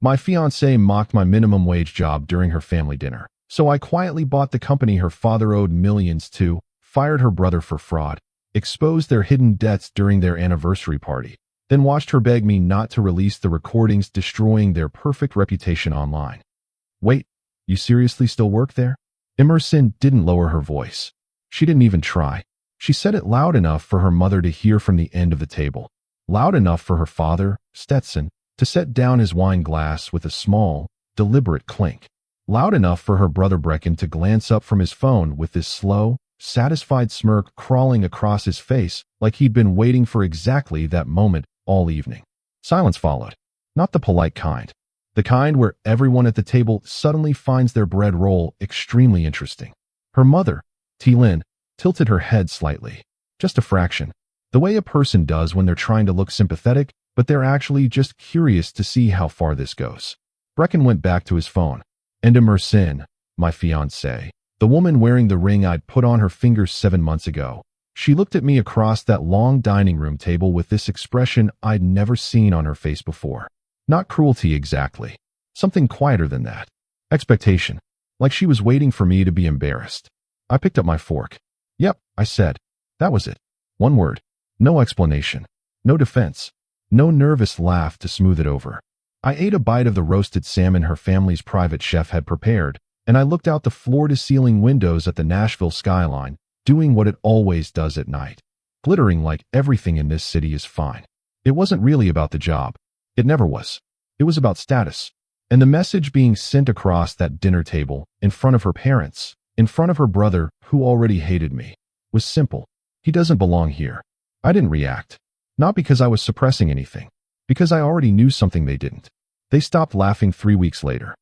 My fiancée mocked my minimum wage job during her family dinner, so I quietly bought the company her father owed millions to, fired her brother for fraud, exposed their hidden debts during their anniversary party, then watched her beg me not to release the recordings, destroying their perfect reputation online. Wait, you seriously still work there? Emerson didn't lower her voice. She didn't even try. She said it loud enough for her mother to hear from the end of the table, loud enough for her father, Stetson, to set down his wine glass with a small, deliberate clink, loud enough for her brother Brecken to glance up from his phone with this slow, satisfied smirk crawling across his face like he'd been waiting for exactly that moment all evening. Silence followed. Not the polite kind. The kind where everyone at the table suddenly finds their bread roll extremely interesting. Her mother, T-Lin, tilted her head slightly. Just a fraction. The way a person does when they're trying to look sympathetic, but they're actually just curious to see how far this goes. Brecken went back to his phone. And Emerson, my fiancée, the woman wearing the ring I'd put on her finger 7 months ago. She looked at me across that long dining room table with this expression I'd never seen on her face before. Not cruelty exactly. Something quieter than that. Expectation. Like she was waiting for me to be embarrassed. I picked up my fork. Yep, I said. That was it. One word. No explanation. No defense. No nervous laugh to smooth it over. I ate a bite of the roasted salmon her family's private chef had prepared, and I looked out the floor-to-ceiling windows at the Nashville skyline, doing what it always does at night. Glittering like everything in this city is fine. It wasn't really about the job. It never was. It was about status. And the message being sent across that dinner table, in front of her parents, in front of her brother, who already hated me, was simple. He doesn't belong here. I didn't react. Not because I was suppressing anything. Because I already knew something they didn't. They stopped laughing 3 weeks later.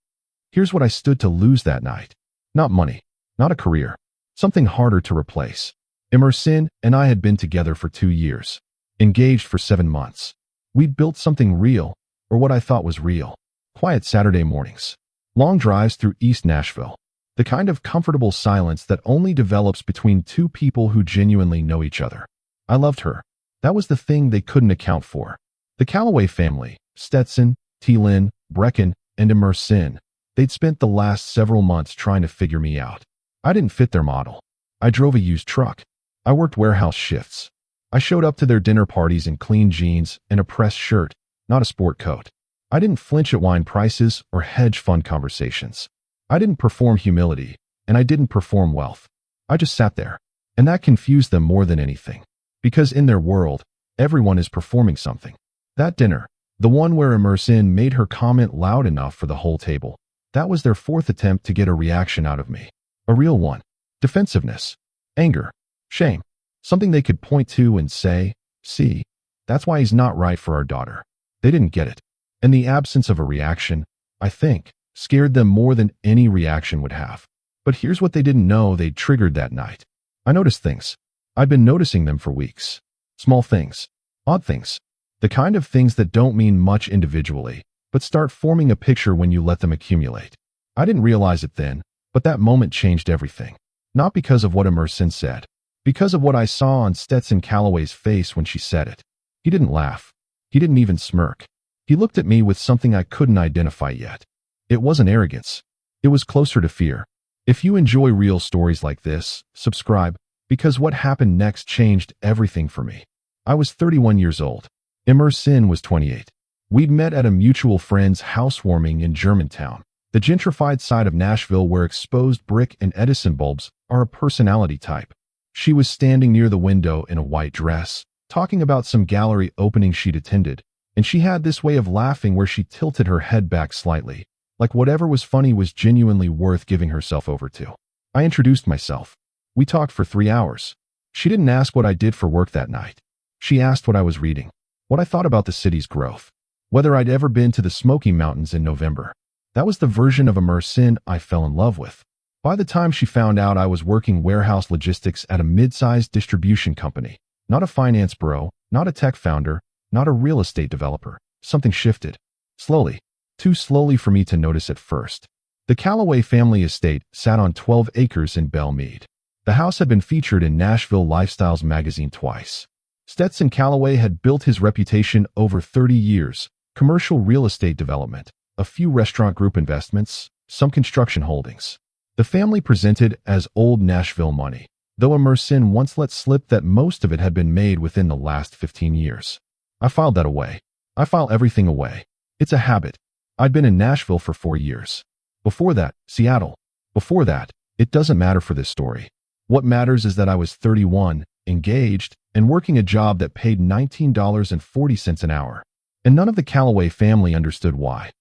Here's what I stood to lose that night. Not money. Not a career. Something harder to replace. Emerson and I had been together for 2 years. Engaged for 7 months. We'd built something real, or what I thought was real. Quiet Saturday mornings. Long drives through East Nashville. The kind of comfortable silence that only develops between two people who genuinely know each other. I loved her. That was the thing they couldn't account for. The Calloway family, Stetson, T-Lin, Brecken, and Emerson, they'd spent the last several months trying to figure me out. I didn't fit their model. I drove a used truck. I worked warehouse shifts. I showed up to their dinner parties in clean jeans and a pressed shirt, not a sport coat. I didn't flinch at wine prices or hedge fund conversations. I didn't perform humility, and I didn't perform wealth. I just sat there, and that confused them more than anything. Because in their world, everyone is performing something. That dinner, the one where Emerson made her comment loud enough for the whole table, that was their fourth attempt to get a reaction out of me. A real one. Defensiveness. Anger. Shame. Something they could point to and say, see, that's why he's not right for our daughter. They didn't get it. And the absence of a reaction, I think, scared them more than any reaction would have. But here's what they didn't know they'd triggered that night. I noticed things. I'd been noticing them for weeks. Small things. Odd things. The kind of things that don't mean much individually, but start forming a picture when you let them accumulate. I didn't realize it then, but that moment changed everything. Not because of what Emerson said. Because of what I saw on Stetson Calloway's face when she said it. He didn't laugh. He didn't even smirk. He looked at me with something I couldn't identify yet. It wasn't arrogance. It was closer to fear. If you enjoy real stories like this, subscribe, because what happened next changed everything for me. I was 31 years old. Emerson was 28. We'd met at a mutual friend's housewarming in Germantown, the gentrified side of Nashville where exposed brick and Edison bulbs are a personality type. She was standing near the window in a white dress, talking about some gallery opening she'd attended, and she had this way of laughing where she tilted her head back slightly, like whatever was funny was genuinely worth giving herself over to. I introduced myself. We talked for 3 hours. She didn't ask what I did for work that night. She asked what I was reading, what I thought about the city's growth, whether I'd ever been to the Smoky Mountains in November. That was the version of Emerson I fell in love with. By the time she found out I was working warehouse logistics at a mid-sized distribution company, not a finance bro, not a tech founder, not a real estate developer, something shifted. Slowly. Too slowly for me to notice at first. The Calloway family estate sat on 12 acres in Belle Meade. The house had been featured in Nashville Lifestyles magazine twice. Stetson Calloway had built his reputation over 30 years, commercial real estate development, a few restaurant group investments, some construction holdings. The family presented as old Nashville money, though Emerson once let slip that most of it had been made within the last 15 years. I filed that away. I file everything away. It's a habit. I'd been in Nashville for 4 years. Before that, Seattle. Before that, it doesn't matter for this story. What matters is that I was 31, engaged, and working a job that paid $19.40 an hour. And none of the Calloway family understood why.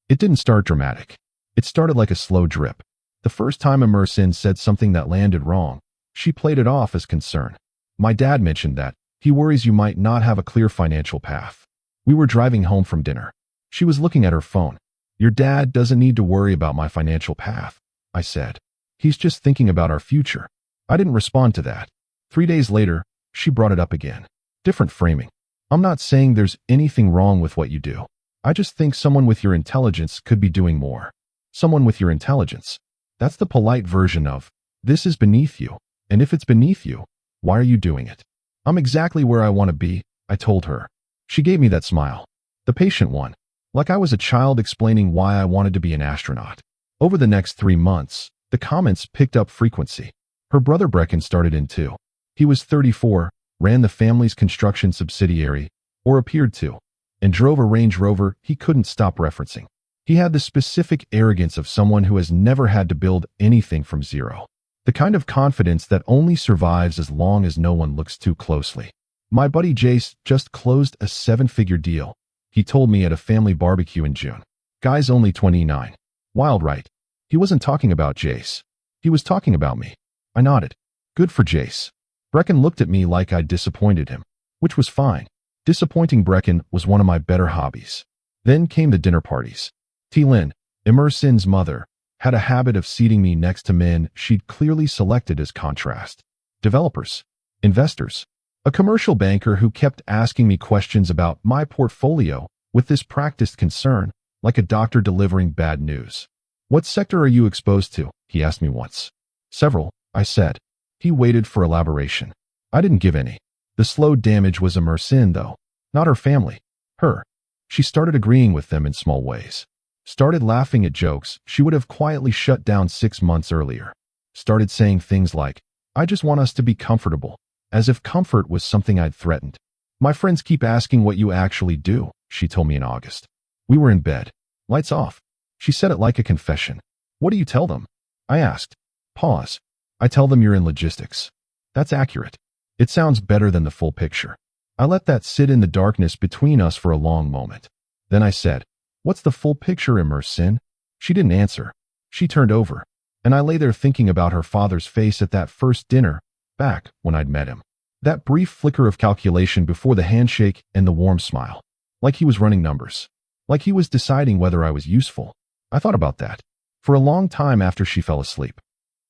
It didn't start dramatic. It started like a slow drip. The first time Emerson said something that landed wrong, she played it off as concern. My dad mentioned that he worries you might not have a clear financial path. We were driving home from dinner. She was looking at her phone. Your dad doesn't need to worry about my financial path, I said. He's just thinking about our future. I didn't respond to that. 3 days later, she brought it up again. Different framing. I'm not saying there's anything wrong with what you do. I just think someone with your intelligence could be doing more. Someone with your intelligence. That's the polite version of, this is beneath you. And if it's beneath you, why are you doing it? I'm exactly where I want to be, I told her. She gave me that smile. The patient one. Like I was a child explaining why I wanted to be an astronaut. Over the next 3 months, the comments picked up frequency. Her brother Brecken started in too. He was 34, ran the family's construction subsidiary, or appeared to, and drove a Range Rover he couldn't stop referencing. He had the specific arrogance of someone who has never had to build anything from zero. The kind of confidence that only survives as long as no one looks too closely. My buddy Jace just closed a 7-figure deal, he told me at a family barbecue in June. Guy's only 29. Wild, right? He wasn't talking about Jace. He was talking about me. I nodded. Good for Jace. Brecken looked at me like I'd disappointed him, which was fine. Disappointing Brecken was one of my better hobbies. Then came the dinner parties. T-Lynn, Emerson's mother, had a habit of seating me next to men she'd clearly selected as contrast. Developers, investors, a commercial banker who kept asking me questions about my portfolio with this practiced concern, like a doctor delivering bad news. What sector are you exposed to? He asked me once. Several, I said. He waited for elaboration. I didn't give any. The slow damage was Emerson, though, not her family. Her. She started agreeing with them in small ways. Started laughing at jokes she would have quietly shut down 6 months earlier. Started saying things like, I just want us to be comfortable, as if comfort was something I'd threatened. My friends keep asking what you actually do, she told me in August. We were in bed. Lights off. She said it like a confession. What do you tell them? I asked. Pause. I tell them you're in logistics. That's accurate. It sounds better than the full picture. I let that sit in the darkness between us for a long moment. Then I said, what's the full picture, Emerson? She didn't answer. She turned over, and I lay there thinking about her father's face at that first dinner, back when I'd met him. That brief flicker of calculation before the handshake and the warm smile. Like he was running numbers. Like he was deciding whether I was useful. I thought about that for a long time after she fell asleep.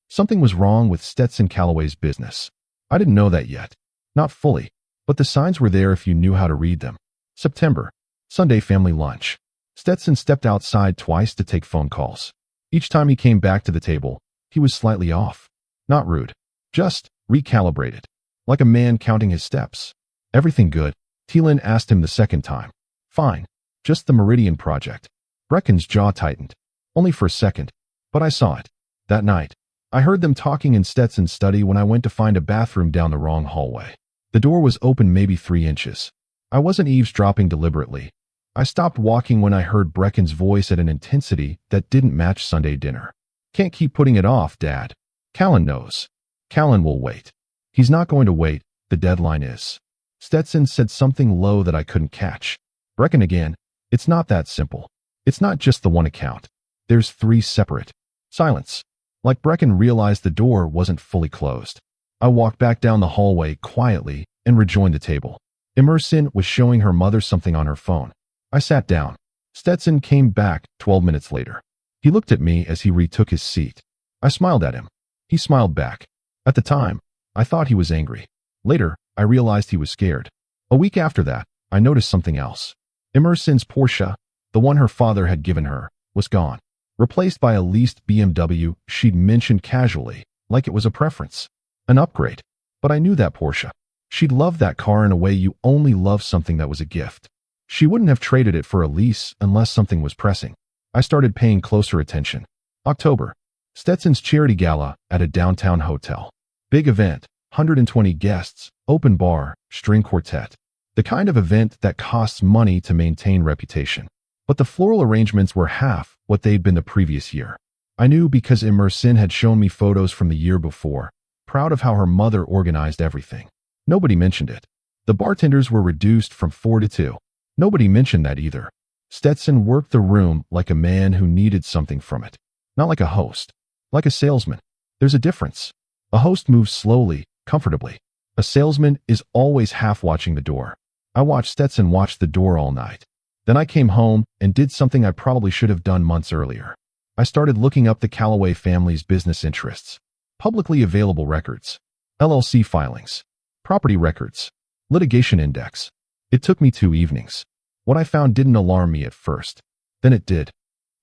Something was wrong with Stetson Calloway's business. I didn't know that yet. Not fully, but the signs were there if you knew how to read them. September. Sunday family lunch. Stetson stepped outside twice to take phone calls. Each time he came back to the table, he was slightly off. Not rude. Just recalibrated. Like a man counting his steps. Everything good? T-Lynn asked him the second time. Fine. Just the Meridian project. Brecken's jaw tightened. Only for a second. But I saw it. That night, I heard them talking in Stetson's study when I went to find a bathroom down the wrong hallway. The door was open maybe 3 inches. I wasn't eavesdropping deliberately. I stopped walking when I heard Brecken's voice at an intensity that didn't match Sunday dinner. Can't keep putting it off, Dad. Callan knows. Callan will wait. He's not going to wait. The deadline is. Stetson said something low that I couldn't catch. Brecken again. It's not that simple. It's not just the one account. There's 3 separate. Silence. Like Brecken realized the door wasn't fully closed. I walked back down the hallway quietly and rejoined the table. Emerson was showing her mother something on her phone. I sat down. Stetson came back 12 minutes later. He looked at me as he retook his seat. I smiled at him. He smiled back. At the time, I thought he was angry. Later, I realized he was scared. A week after that, I noticed something else. Emerson's Porsche, the one her father had given her, was gone. Replaced by a leased BMW she'd mentioned casually, like it was a preference. An upgrade. But I knew that Porsche. She'd love that car in a way you only love something that was a gift. She wouldn't have traded it for a lease unless something was pressing. I started paying closer attention. October. Stetson's charity gala at a downtown hotel. Big event, 120 guests, open bar, string quartet. The kind of event that costs money to maintain reputation. But the floral arrangements were half what they'd been the previous year. I knew because Emerson had shown me photos from the year before, proud of how her mother organized everything. Nobody mentioned it. The bartenders were reduced from 4 to 2. Nobody mentioned that either. Stetson worked the room like a man who needed something from it. Not like a host. Like a salesman. There's a difference. A host moves slowly, comfortably. A salesman is always half watching the door. I watched Stetson watch the door all night. Then I came home and did something I probably should have done months earlier. I started looking up the Calloway family's business interests. Publicly available records. LLC filings. Property records. Litigation index. It took me 2 evenings. What I found didn't alarm me at first. Then it did.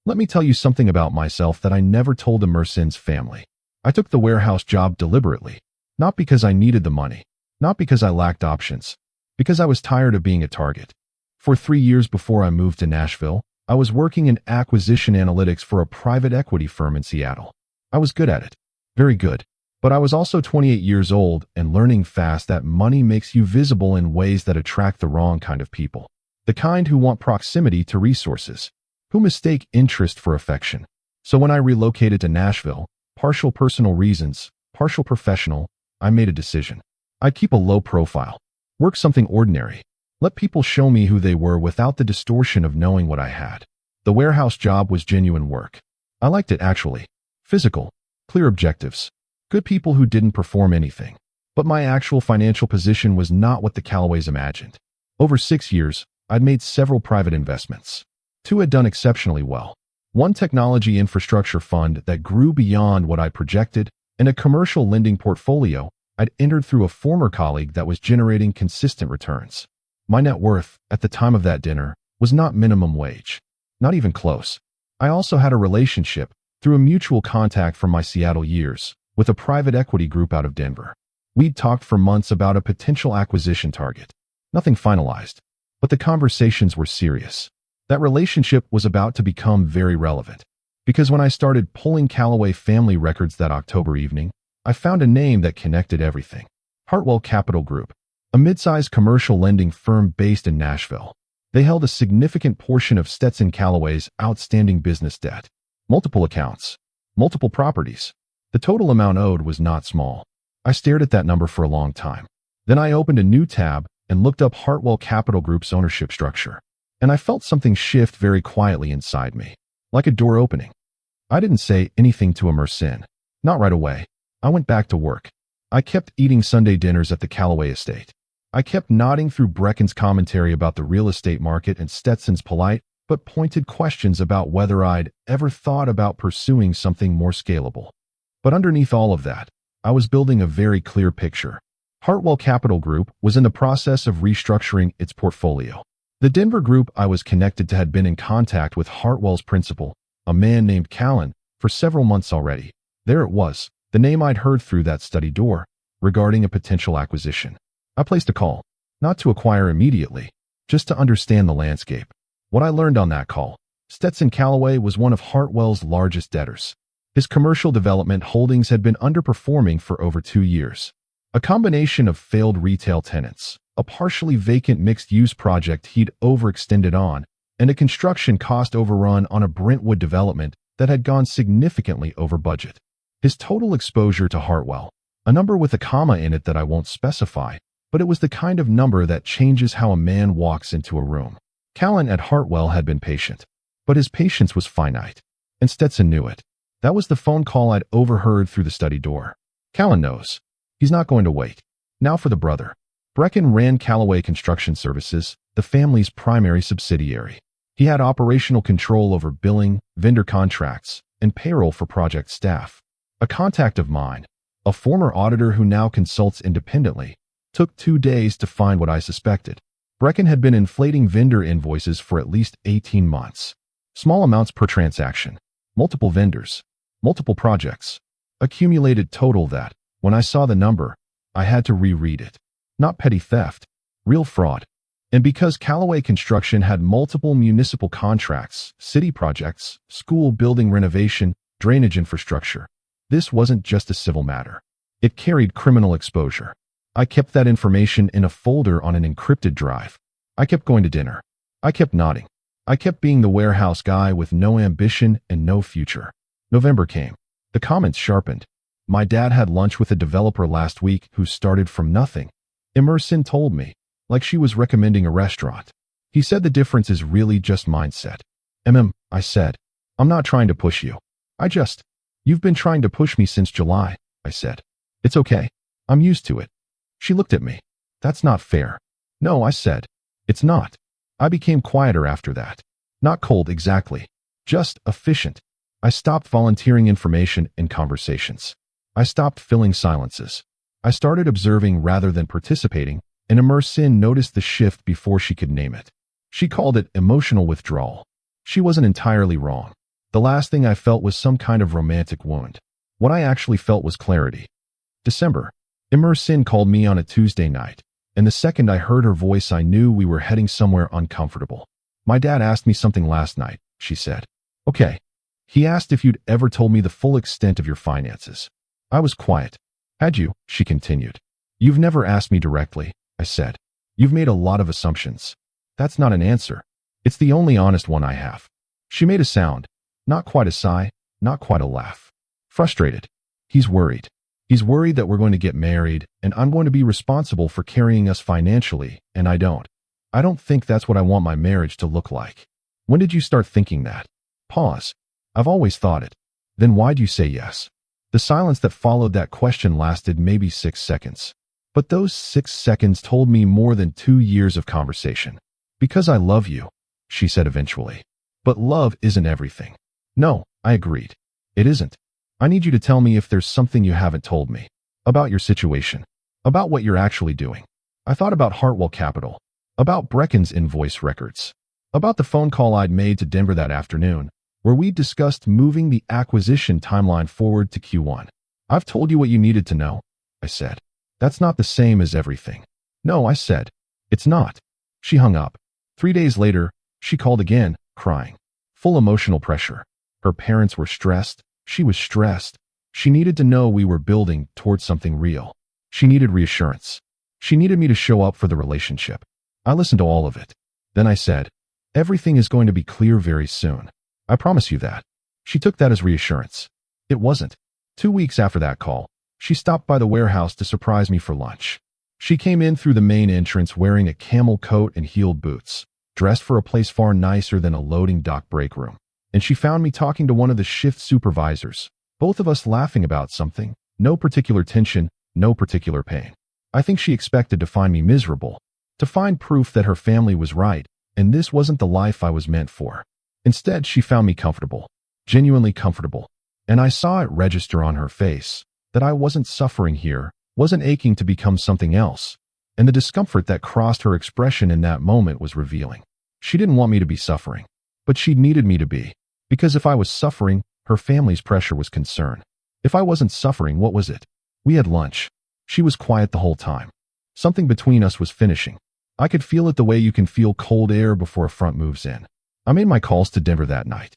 Let me tell you something about myself that I never told Emerson's family. I took the warehouse job deliberately. Not because I needed the money. Not because I lacked options. Because I was tired of being a target. For 3 years before I moved to Nashville, I was working in acquisition analytics for a private equity firm in Seattle. I was good at it. Very good. But I was also 28 years old and learning fast that money makes you visible in ways that attract the wrong kind of people. The kind who want proximity to resources. Who mistake interest for affection. So when I relocated to Nashville, partial personal reasons, partial professional, I made a decision. I'd keep a low profile. Work something ordinary. Let people show me who they were without the distortion of knowing what I had. The warehouse job was genuine work. I liked it actually. Physical. Clear objectives. Good people who didn't perform anything. But my actual financial position was not what the Calloways imagined. Over 6 years, I'd made several private investments. 2 had done exceptionally well. 1 technology infrastructure fund that grew beyond what I projected, and a commercial lending portfolio I'd entered through a former colleague that was generating consistent returns. My net worth, at the time of that dinner, was not minimum wage. Not even close. I also had a relationship, through a mutual contact from my Seattle years, with a private equity group out of Denver. We'd talked for months about a potential acquisition target. Nothing finalized. But the conversations were serious. That relationship was about to become very relevant. Because when I started pulling Calloway family records that October evening, I found a name that connected everything. Hartwell Capital Group, a mid-sized commercial lending firm based in Nashville. They held a significant portion of Stetson Calloway's outstanding business debt. Multiple accounts. Multiple properties. The total amount owed was not small. I stared at that number for a long time. Then I opened a new tab and looked up Hartwell Capital Group's ownership structure. And I felt something shift very quietly inside me. Like a door opening. I didn't say anything to Emerson. Not right away. I went back to work. I kept eating Sunday dinners at the Calloway estate. I kept nodding through Brecken's commentary about the real estate market and Stetson's polite but pointed questions about whether I'd ever thought about pursuing something more scalable. But underneath all of that, I was building a very clear picture. Hartwell Capital Group was in the process of restructuring its portfolio. The Denver group I was connected to had been in contact with Hartwell's principal, a man named Callan, for several months already. There it was, the name I'd heard through that study door, regarding a potential acquisition. I placed a call, not to acquire immediately, just to understand the landscape. What I learned on that call, Stetson Calloway was one of Hartwell's largest debtors. His commercial development holdings had been underperforming for over 2 years. A combination of failed retail tenants, a partially vacant mixed-use project he'd overextended on, and a construction cost overrun on a Brentwood development that had gone significantly over budget. His total exposure to Hartwell, a number with a comma in it that I won't specify, but it was the kind of number that changes how a man walks into a room. Callan at Hartwell had been patient, but his patience was finite, and Stetson knew it. That was the phone call I'd overheard through the study door. Callan knows. He's not going to wait. Now for the brother. Brecken ran Calloway Construction Services, the family's primary subsidiary. He had operational control over billing, vendor contracts, and payroll for project staff. A contact of mine, a former auditor who now consults independently, took 2 days to find what I suspected. Brecken had been inflating vendor invoices for at least 18 months. Small amounts per transaction. Multiple vendors. Multiple projects. Accumulated total that, when I saw the number, I had to reread it. Not petty theft. Real fraud. And because Callaway Construction had multiple municipal contracts, city projects, school building renovation, drainage infrastructure, this wasn't just a civil matter. It carried criminal exposure. I kept that information in a folder on an encrypted drive. I kept going to dinner. I kept nodding. I kept being the warehouse guy with no ambition and no future. November came. The comments sharpened. My dad had lunch with a developer last week who started from nothing. Emerson told me, like she was recommending a restaurant. He said the difference is really just mindset. I said. I'm not trying to push you. You've been trying to push me since July, I said. It's okay. I'm used to it. She looked at me. That's not fair. No, I said. It's not. I became quieter after that. Not cold exactly. Just efficient. I stopped volunteering information in conversations. I stopped filling silences. I started observing rather than participating, and Emerson noticed the shift before she could name it. She called it emotional withdrawal. She wasn't entirely wrong. The last thing I felt was some kind of romantic wound. What I actually felt was clarity. December. Emerson called me on a Tuesday night, and the second I heard her voice I knew we were heading somewhere uncomfortable. My dad asked me something last night, she said. Okay. He asked if you'd ever told me the full extent of your finances. I was quiet. Had you? She continued. You've never asked me directly, I said. You've made a lot of assumptions. That's not an answer. It's the only honest one I have. She made a sound. Not quite a sigh, not quite a laugh. Frustrated. He's worried. He's worried that we're going to get married, and I'm going to be responsible for carrying us financially, and I don't. I don't think that's what I want my marriage to look like. When did you start thinking that? Pause. I've always thought it. Then why'd you say yes? The silence that followed that question lasted maybe 6 seconds. But those 6 seconds told me more than 2 years of conversation. Because I love you, she said eventually. But love isn't everything. No, I agreed. It isn't. I need you to tell me if there's something you haven't told me. About your situation. About what you're actually doing. I thought about Hartwell Capital. About Brecken's invoice records. About the phone call I'd made to Denver that afternoon, where we discussed moving the acquisition timeline forward to Q1. I've told you what you needed to know, I said. That's not the same as everything. No, I said. It's not. She hung up. 3 days later, she called again, crying. Full emotional pressure. Her parents were stressed. She was stressed. She needed to know we were building towards something real. She needed reassurance. She needed me to show up for the relationship. I listened to all of it. Then I said, everything is going to be clear very soon. I promise you that. She took that as reassurance. It wasn't. 2 weeks after that call, she stopped by the warehouse to surprise me for lunch. She came in through the main entrance wearing a camel coat and heeled boots, dressed for a place far nicer than a loading dock break room. And she found me talking to one of the shift supervisors, both of us laughing about something, no particular tension, no particular pain. I think she expected to find me miserable, to find proof that her family was right, and this wasn't the life I was meant for. Instead, she found me comfortable, genuinely comfortable, and I saw it register on her face, that I wasn't suffering here, wasn't aching to become something else, and the discomfort that crossed her expression in that moment was revealing. She didn't want me to be suffering, but she needed me to be. Because if I was suffering, her family's pressure was concern. If I wasn't suffering, what was it? We had lunch. She was quiet the whole time. Something between us was finishing. I could feel it the way you can feel cold air before a front moves in. I made my calls to Denver that night.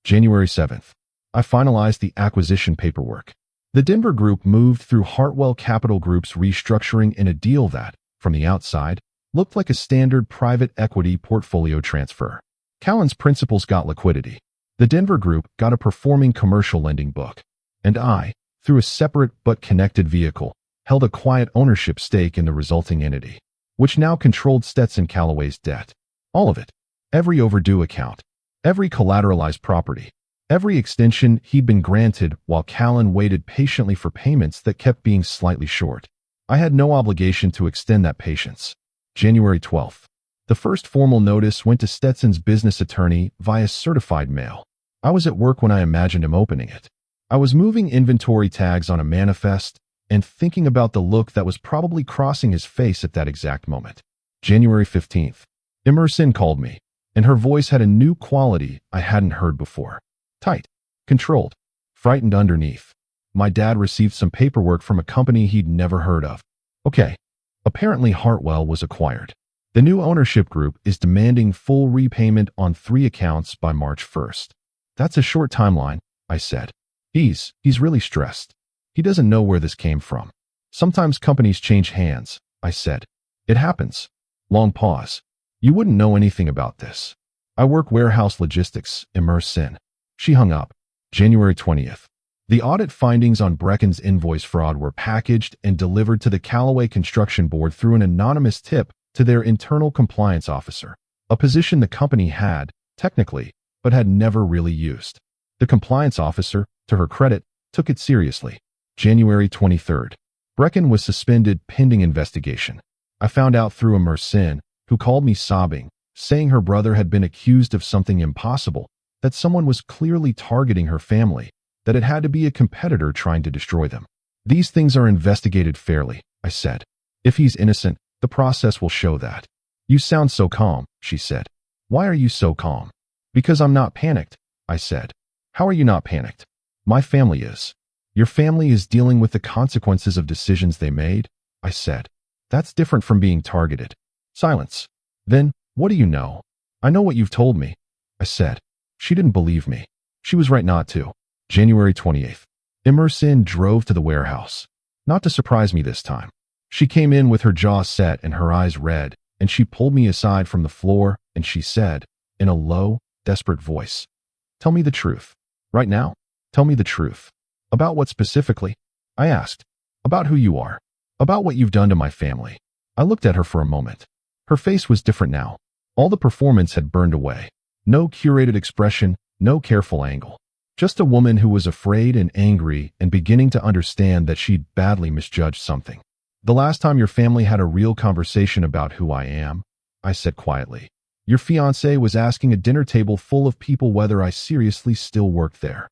January 7th. I finalized the acquisition paperwork. The Denver group moved through Hartwell Capital Group's restructuring in a deal that, from the outside, looked like a standard private equity portfolio transfer. Callan's principals got liquidity. The Denver group got a performing commercial lending book, and I, through a separate but connected vehicle, held a quiet ownership stake in the resulting entity, which now controlled Stetson Callaway's debt. All of it. Every overdue account. Every collateralized property. Every extension he'd been granted while Callan waited patiently for payments that kept being slightly short. I had no obligation to extend that patience. January 12th. The first formal notice went to Stetson's business attorney via certified mail. I was at work when I imagined him opening it. I was moving inventory tags on a manifest and thinking about the look that was probably crossing his face at that exact moment. January 15th. Emerson called me, and her voice had a new quality I hadn't heard before. Tight, controlled, frightened underneath. My dad received some paperwork from a company he'd never heard of. Okay. Apparently Hartwell was acquired. The new ownership group is demanding full repayment on 3 accounts by March 1st. That's a short timeline, I said. He's really stressed. He doesn't know where this came from. Sometimes companies change hands, I said. It happens. Long pause. You wouldn't know anything about this. I work warehouse logistics, immerse in. She hung up. January 20th. The audit findings on Brecken's invoice fraud were packaged and delivered to the Qley Construction Board through an anonymous tip to their internal compliance officer, a position the company had, technically, but had never really used. The compliance officer, to her credit, took it seriously. January 23rd. Brecken was suspended pending investigation. I found out through immerse in, who called me sobbing, saying her brother had been accused of something impossible, that someone was clearly targeting her family, that it had to be a competitor trying to destroy them. These things are investigated fairly, I said. If he's innocent, the process will show that. You sound so calm, she said. Why are you so calm? Because I'm not panicked, I said. How are you not panicked? My family is. Your family is dealing with the consequences of decisions they made, I said. That's different from being targeted. Silence. Then, what do you know? I know what you've told me, I said. She didn't believe me. She was right not to. January 28th. Immerse in drove to the warehouse. Not to surprise me this time. She came in with her jaw set and her eyes red, and she pulled me aside from the floor, and she said, in a low, desperate voice, "Tell me the truth. Right now? Tell me the truth." About what specifically? I asked. About who you are. About what you've done to my family. I looked at her for a moment. Her face was different now. All the performance had burned away. No curated expression, no careful angle. Just a woman who was afraid and angry and beginning to understand that she'd badly misjudged something. The last time your family had a real conversation about who I am, I said quietly, your fiancé was asking a dinner table full of people whether I seriously still worked there.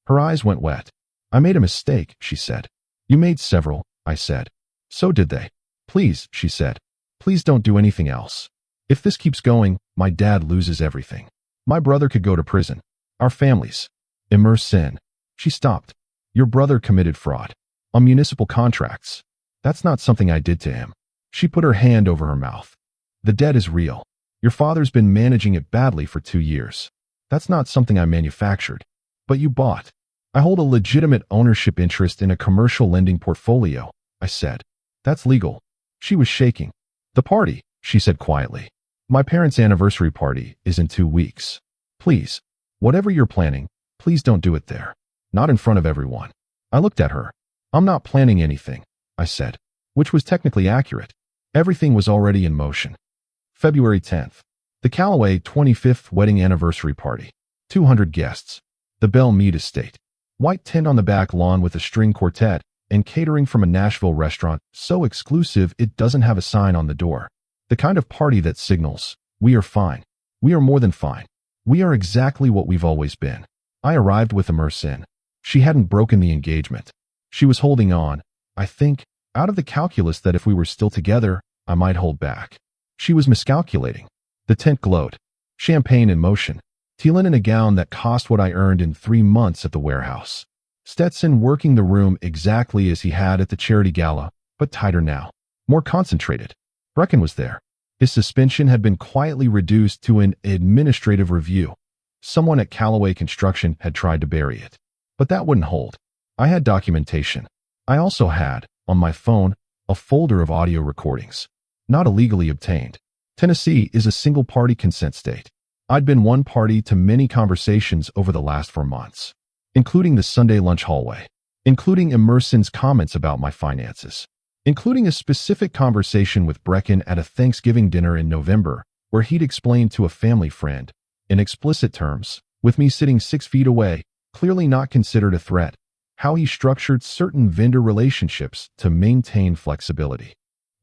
Her eyes went wet. I made a mistake, she said. You made several, I said. So did they. Please, she said. Please don't do anything else. If this keeps going, my dad loses everything. My brother could go to prison. Our families. Immerse in. She stopped. Your brother committed fraud. On municipal contracts. That's not something I did to him. She put her hand over her mouth. The debt is real. Your father's been managing it badly for 2 years. That's not something I manufactured. But you bought. I hold a legitimate ownership interest in a commercial lending portfolio, I said. That's legal. She was shaking. The party, she said quietly. My parents' anniversary party is in 2 weeks. Please, whatever you're planning, please don't do it there. Not in front of everyone. I looked at her. I'm not planning anything, I said, which was technically accurate. Everything was already in motion. February 10th. The Qley 25th wedding anniversary party. 200 guests. The Belle Meade estate. White tent on the back lawn with a string quartet and catering from a Nashville restaurant so exclusive it doesn't have a sign on the door. The kind of party that signals, we are fine. We are more than fine. We are exactly what we've always been. I arrived with immerse in. She hadn't broken the engagement. She was holding on, I think, out of the calculus that if we were still together, I might hold back. She was miscalculating. The tent glowed. Champagne in motion. Tealin in a gown that cost what I earned in 3 months at the warehouse. Stetson working the room exactly as he had at the charity gala, but tighter now. More concentrated. Brecken was there. His suspension had been quietly reduced to an administrative review. Someone at Qley Construction had tried to bury it. But that wouldn't hold. I had documentation. I also had, on my phone, a folder of audio recordings. Not illegally obtained. Tennessee is a single-party consent state. I'd been one party to many conversations over the last 4 months, including the Sunday lunch hallway, including Immersin's comments about my finances, including a specific conversation with Brecken at a Thanksgiving dinner in November, where he'd explained to a family friend, in explicit terms, with me sitting 6 feet away, clearly not considered a threat, how he structured certain vendor relationships to maintain flexibility.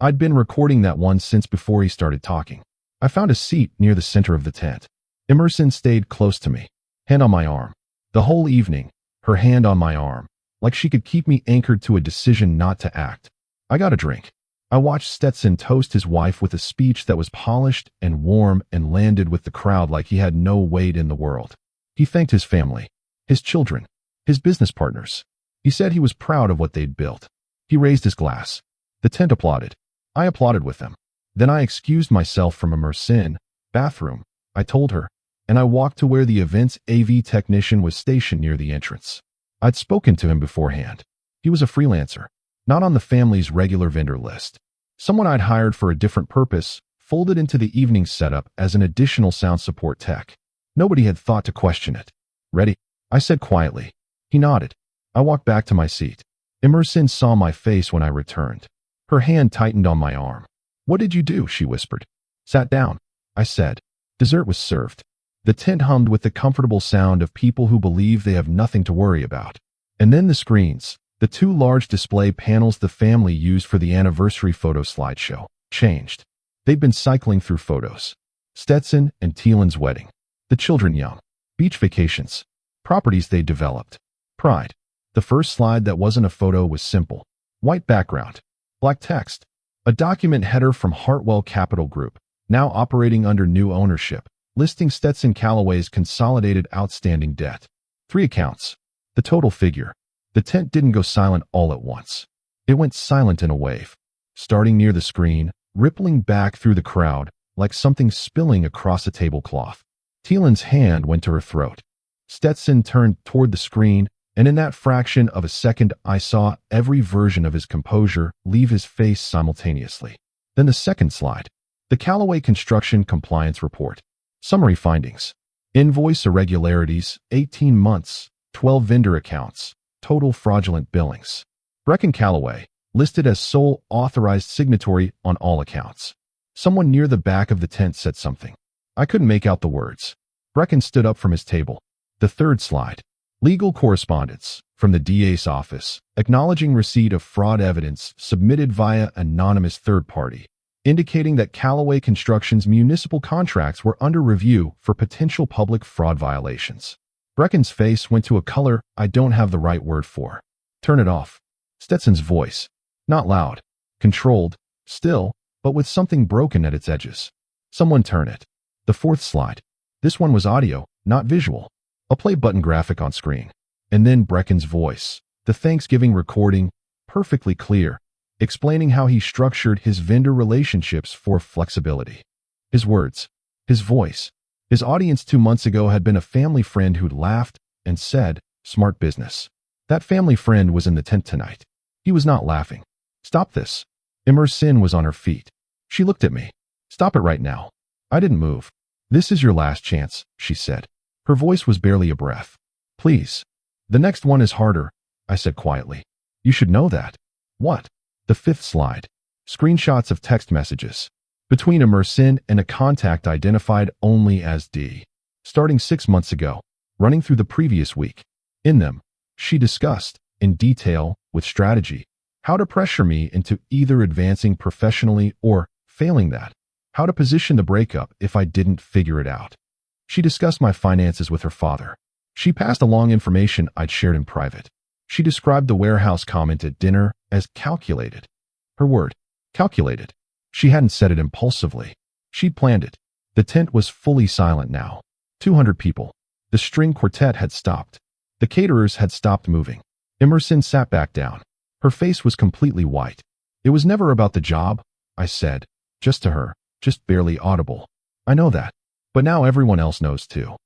I'd been recording that one since before he started talking. I found a seat near the center of the tent. Immersin stayed close to me, hand on my arm. The whole evening, her hand on my arm, like she could keep me anchored to a decision not to act. I got a drink. I watched Stetson toast his wife with a speech that was polished and warm and landed with the crowd like he had no weight in the world. He thanked his family, his children, his business partners. He said he was proud of what they'd built. He raised his glass. The tent applauded. I applauded with them. Then I excused myself from Emerson bathroom, I told her, and I walked to where the event's AV technician was stationed near the entrance. I'd spoken to him beforehand. He was a freelancer, not on the family's regular vendor list. Someone I'd hired for a different purpose, folded into the evening setup as an additional sound support tech. Nobody had thought to question it. "Ready?" I said quietly. He nodded. I walked back to my seat. Emerson saw my face when I returned. Her hand tightened on my arm. "What did you do?" she whispered. "Sat down," I said. Dessert was served. The tent hummed with the comfortable sound of people who believe they have nothing to worry about. And then the screens, the two large display panels the family used for the anniversary photo slideshow, changed. They'd been cycling through photos. Stetson and Thielen's wedding. The children young. Beach vacations. Properties they developed. Pride. The first slide that wasn't a photo was simple. White background. Black text. A document header from Hartwell Capital Group, now operating under new ownership, listing Stetson Calloway's consolidated outstanding debt. 3 accounts. The total figure. The tent didn't go silent all at once. It went silent in a wave, starting near the screen, rippling back through the crowd, like something spilling across a tablecloth. Thielen's hand went to her throat. Stetson turned toward the screen, and in that fraction of a second I saw every version of his composure leave his face simultaneously. Then the second slide. The Calloway Construction Compliance Report. Summary findings. Invoice irregularities, 18 months, 12 vendor accounts, total fraudulent billings. Brecken Calloway, listed as sole authorized signatory on all accounts. Someone near the back of the tent said something. I couldn't make out the words. Brecken stood up from his table. The third slide. Legal correspondence from the DA's office, acknowledging receipt of fraud evidence submitted via anonymous third party, indicating that Calloway Construction's municipal contracts were under review for potential public fraud violations. Brecken's face went to a color I don't have the right word for. "Turn it off." Stetson's voice. Not loud. Controlled. Still, but with something broken at its edges. "Someone turn it." The fourth slide. This one was audio, not visual. A play button graphic on screen. And then Brecken's voice. The Thanksgiving recording, perfectly clear, explaining how he structured his vendor relationships for flexibility. His words. His voice. His audience 2 months ago had been a family friend who'd laughed and said, "Smart business." That family friend was in the tent tonight. He was not laughing. "Stop this." Emerson was on her feet. She looked at me. "Stop it right now." I didn't move. "This is your last chance," she said. Her voice was barely a breath. "Please." "The next one is harder," I said quietly. "You should know that." "What?" The fifth slide. Screenshots of text messages. Between Emerson and a contact identified only as D. Starting 6 months ago. Running through the previous week. In them, she discussed, in detail, with strategy, how to pressure me into either advancing professionally or, failing that, how to position the breakup if I didn't figure it out. She discussed my finances with her father. She passed along information I'd shared in private. She described the warehouse comment at dinner as calculated. Her word, calculated. She hadn't said it impulsively. She'd planned it. The tent was fully silent now. 200 people. The string quartet had stopped. The caterers had stopped moving. Emerson sat back down. Her face was completely white. "It was never about the job," I said, just to her, just barely audible. "I know that. But now everyone else knows too."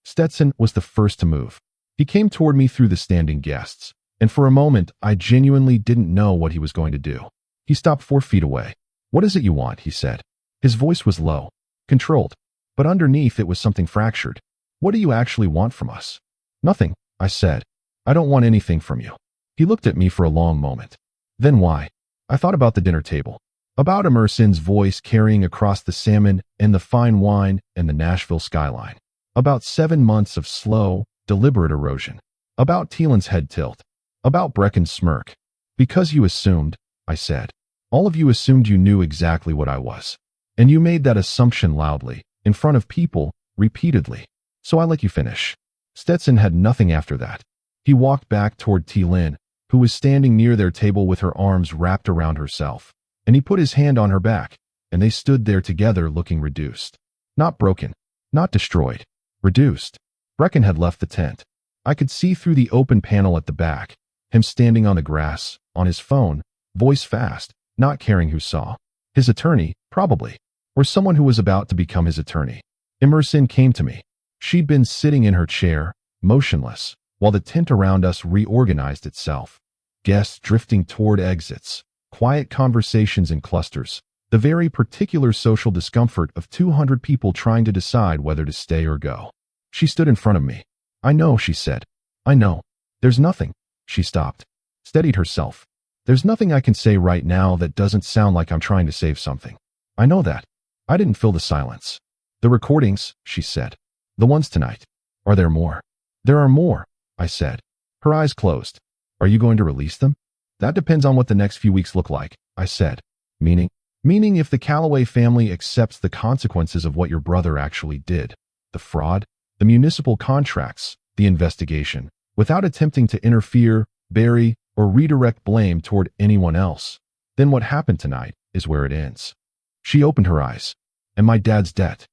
Stetson was the first to move. He came toward me through the standing guests, and for a moment I genuinely didn't know what he was going to do. He stopped 4 feet away. "What is it you want?" he said. His voice was low, controlled, but underneath it was something fractured. "What do you actually want from us?" "Nothing," I said. "I don't want anything from you." He looked at me for a long moment. "Then why?" I thought about the dinner table. About Emerson's voice carrying across the salmon and the fine wine and the Nashville skyline. About 7 months of slow, deliberate erosion. About Thielen's head tilt. About Brecken's smirk. "Because you assumed," I said. "All of you assumed you knew exactly what I was. And you made that assumption loudly, in front of people, repeatedly. So I let you finish." Stetson had nothing after that. He walked back toward Thielen, who was standing near their table with her arms wrapped around herself. And he put his hand on her back, and they stood there together looking reduced. Not broken, not destroyed, reduced. Brecken had left the tent. I could see through the open panel at the back, him standing on the grass, on his phone, voice fast, not caring who saw. His attorney, Probably. Or someone who was about to become his attorney. Emerson came to me. She'd been sitting in her chair, motionless, while the tent around us reorganized itself. Guests drifting toward exits, quiet conversations in clusters, the very particular social discomfort of 200 people trying to decide whether to stay or go. She stood in front of me. "I know," she said. "I know. There's nothing." She stopped, steadied herself. "There's nothing I can say right now that doesn't sound like I'm trying to save something. I know that." I didn't fill the silence. "The recordings," she said. "The ones tonight. Are there more?" "There are more," I said. Her eyes closed. "Are you going to release them?" "That depends on what the next few weeks look like," I said. Meaning? Meaning if the Qley family accepts the consequences of what your brother actually did. The fraud, the municipal contracts, the investigation, without attempting to interfere, bury, or redirect blame toward anyone else. Then what happened tonight is where it ends. She opened her eyes. "And my dad's debt.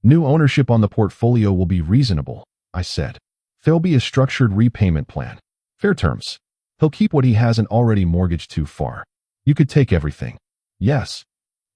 New ownership on the portfolio will be reasonable," I said. "There'll be a structured repayment plan. Fair terms. He'll keep what he hasn't already mortgaged too far. You could take everything." "Yes.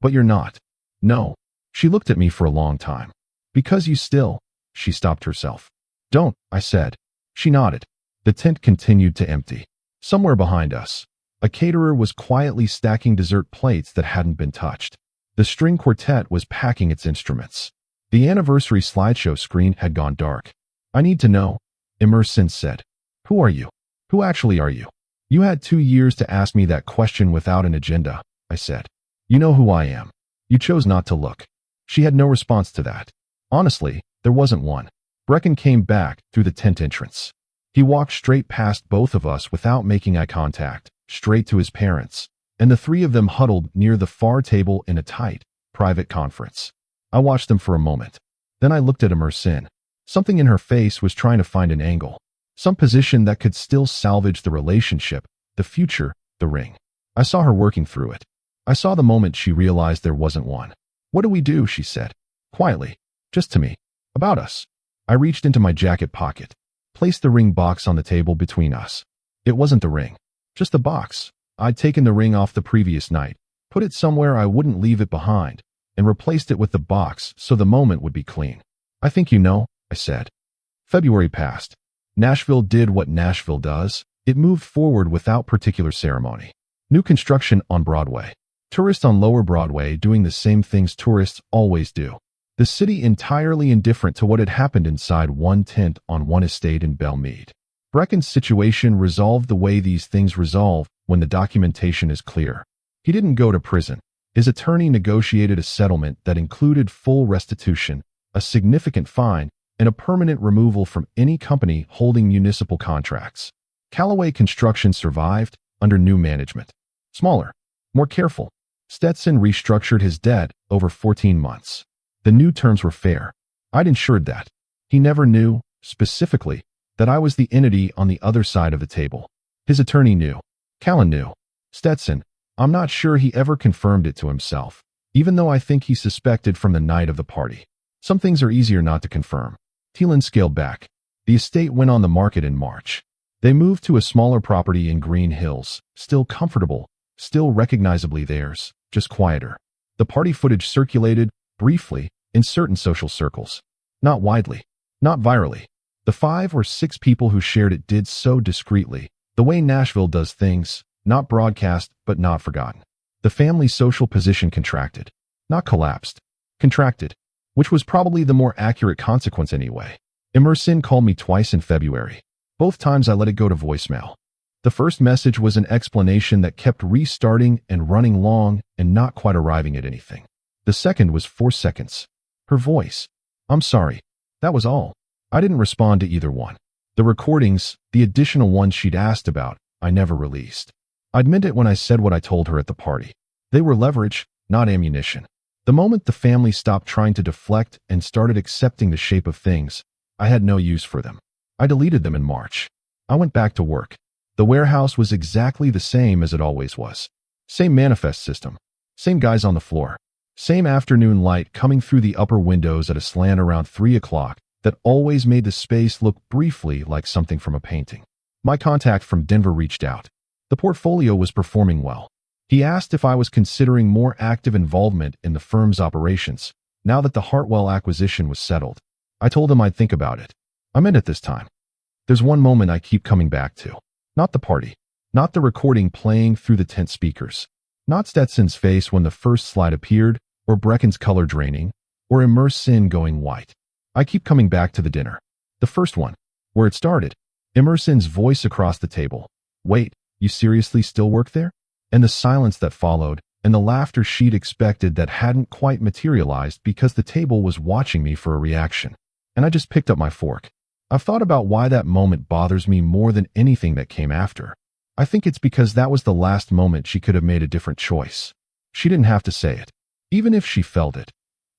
But you're not." "No." She looked at me for a long time. "Because you still—" She stopped herself. "Don't," I said. She nodded. The tent continued to empty. Somewhere behind us, a caterer was quietly stacking dessert plates that hadn't been touched. The string quartet was packing its instruments. The anniversary slideshow screen had gone dark. "I need to know," Emerson said. "Who are you? Who actually are you?" "You had 2 years to ask me that question without an agenda," I said. "You know who I am. You chose not to look." She had no response to that. Honestly, there wasn't one. Brecken came back through the tent entrance. He walked straight past both of us without making eye contact, straight to his parents, and the three of them huddled near the far table in a tight, private conference. I watched them for a moment. Then I looked at Emerson. Something in her face was trying to find an angle, some position that could still salvage the relationship, the future, the ring. I saw her working through it. I saw the moment she realized there wasn't one. "What do we do?" she said, quietly, just to me. "About us." I reached into my jacket pocket, placed the ring box on the table between us. It wasn't the ring, just the box. I'd taken the ring off the previous night, put it somewhere I wouldn't leave it behind, and replaced it with the box so the moment would be clean. "I think you know," I said. February passed. Nashville did what Nashville does. It moved forward without particular ceremony. New construction on Broadway. Tourists on Lower Broadway doing the same things tourists always do. The city entirely indifferent to what had happened inside one tent on one estate in Belmead. Brecken's situation resolved the way these things resolve when the documentation is clear. He didn't go to prison. His attorney negotiated a settlement that included full restitution, a significant fine, and a permanent removal from any company holding municipal contracts. Qley Construction survived under new management. Smaller, more careful. Stetson restructured his debt over 14 months. The new terms were fair. I'd ensured that. He never knew, specifically, that I was the entity on the other side of the table. His attorney knew. Callan knew. Stetson, I'm not sure he ever confirmed it to himself, even though I think he suspected from the night of the party. Some things are easier not to confirm. Thielen scaled back. The estate went on the market in March. They moved to a smaller property in Green Hills, still comfortable, still recognizably theirs, just quieter. The party footage circulated, briefly, in certain social circles. Not widely, not virally. The 5 or 6 people who shared it did so discreetly, the way Nashville does things, not broadcast but not forgotten. The family's social position contracted, not collapsed, contracted, which was probably the more accurate consequence anyway. Emerson called me twice in February. Both times I let it go to voicemail. The first message was an explanation that kept restarting and running long and not quite arriving at anything. The second was 4 seconds. Her voice. "I'm sorry." That was all. I didn't respond to either one. The recordings, the additional ones she'd asked about, I never released. I'd meant it when I said what I told her at the party. They were leverage, not ammunition. The moment the family stopped trying to deflect and started accepting the shape of things, I had no use for them. I deleted them in March. I went back to work. The warehouse was exactly the same as it always was. Same manifest system. Same guys on the floor. Same afternoon light coming through the upper windows at a slant around 3 o'clock that always made the space look briefly like something from a painting. My contact from Denver reached out. The portfolio was performing well. He asked if I was considering more active involvement in the firm's operations, now that the Hartwell acquisition was settled. I told him I'd think about it. I meant it this time. There's one moment I keep coming back to. Not the party. Not the recording playing through the tent speakers. Not Stetson's face when the first slide appeared, or Brecken's color draining, or Emerson going white. I keep coming back to the dinner. The first one, where it started. Emerson's voice across the table. Wait, you seriously still work there? And the silence that followed, and the laughter she'd expected that hadn't quite materialized because the table was watching me for a reaction. And I just picked up my fork. I've thought about why that moment bothers me more than anything that came after. I think it's because that was the last moment she could have made a different choice. She didn't have to say it, even if she felt it.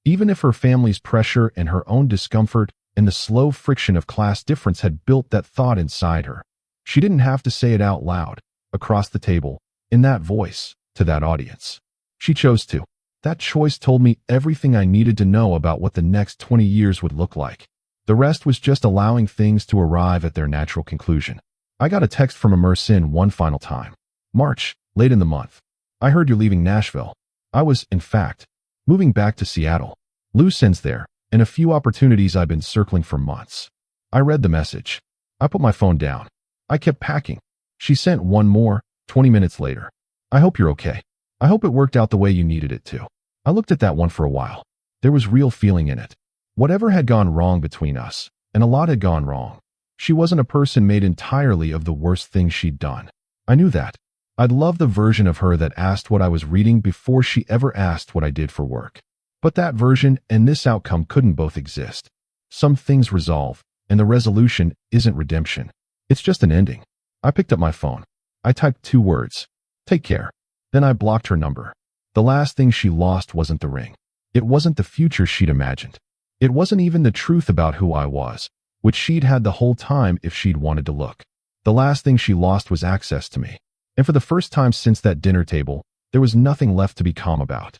Even if her family's pressure and her own discomfort and the slow friction of class difference had built that thought inside her. She didn't have to say it out loud, across the table, in that voice, to that audience. She chose to. That choice told me everything I needed to know about what the next 20 years would look like. The rest was just allowing things to arrive at their natural conclusion. I got a text from Emerson one final time. March, late in the month. I heard you're leaving Nashville. I was, in fact, moving back to Seattle. Loose ends there, and a few opportunities I've been circling for months. I read the message. I put my phone down. I kept packing. She sent one more, 20 minutes later. I hope you're okay. I hope it worked out the way you needed it to. I looked at that one for a while. There was real feeling in it. Whatever had gone wrong between us, and a lot had gone wrong. She wasn't a person made entirely of the worst things she'd done. I knew that. I'd love the version of her that asked what I was reading before she ever asked what I did for work. But that version and this outcome couldn't both exist. Some things resolve, and the resolution isn't redemption. It's just an ending. I picked up my phone. I typed 2 words. Take care. Then I blocked her number. The last thing she lost wasn't the ring. It wasn't the future she'd imagined. It wasn't even the truth about who I was, which she'd had the whole time if she'd wanted to look. The last thing she lost was access to me. And for the first time since that dinner table, there was nothing left to be calm about.